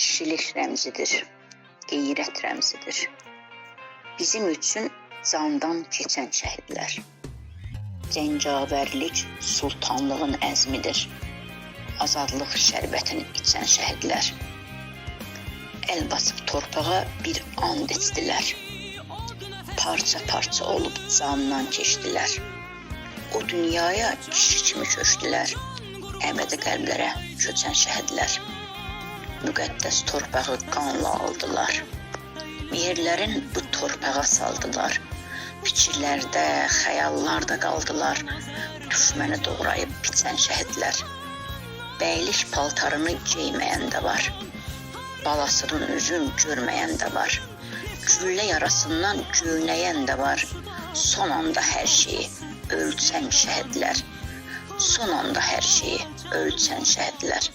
kişilik rəmzidir, qeyrət rəmzidir. Bizim üçün candan keçən şəhidlər. Cəngavərlik sultanlığın əzmidir. Azadlıq şərbətini içən şəhidlər. El basıb torpağa bir and içdilər. Parça-parça olub candan keçdilər. O dünyaya kişi kimi köçdülər. Əbədi qəlblərə köçən şəhidlər. Müqəddəs torpağı qanla aldılar. Yerlərin bu torpağa saldılar. Fikirlərdə, xəyallarda qaldılar. Düşməni doğrayıb biçən şəhidlər. Bəylik paltarını geyməyən də var. Balasının üzün görməyən də var. Güllə yarasından göynəyən də var. Son anda hər şeyi ölçən şəhidlər. Son anda hər şeyi ölçən şəhidlər.